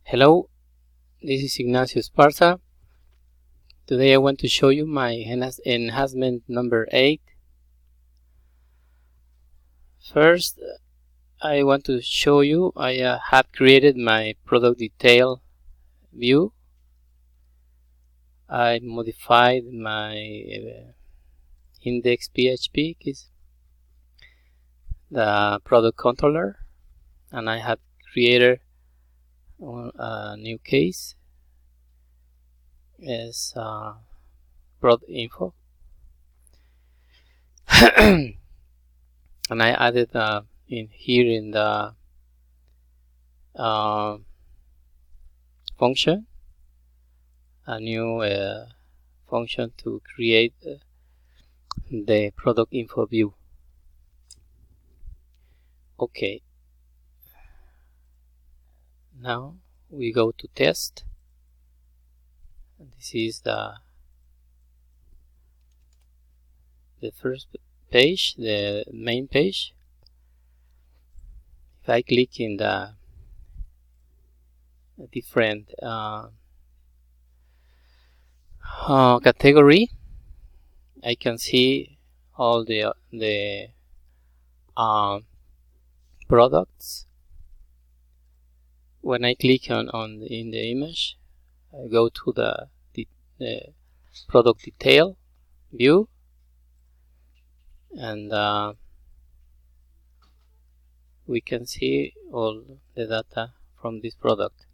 Hello, this is Ignacio Esparza. Today I want to show you my enhancement number 8. First, I want to show you I have created my product detail view. I modified my index PHP, the product controller, and I have created a new case as product info. And I added in here in the function a new function to create the product info view. Okay, now we go to test. This is the first page, the main page. If I click in the different category, I can see all the products. When I click on in the image, I go to the product detail view, and we can see all the data from this product.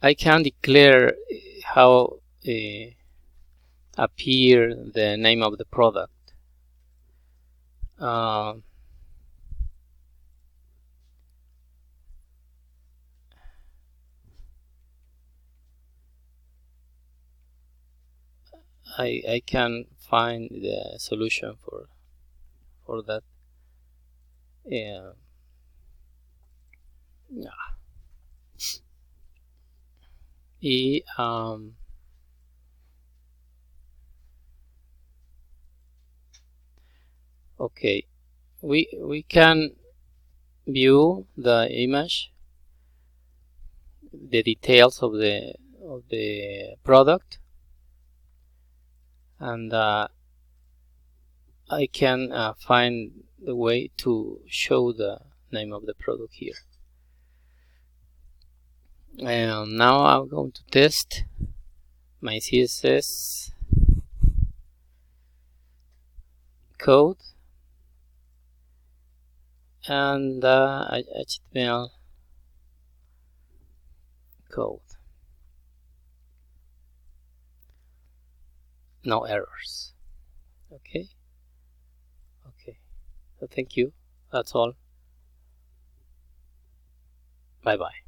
I can declare how appear the name of the product. I can find the solution for that. Yeah. Okay, we can view the image, the details of the product, and I can find the way to show the name of the product here. And now I'm going to test my CSS code and HTML code. No errors. Okay. So thank you. That's all. Bye bye.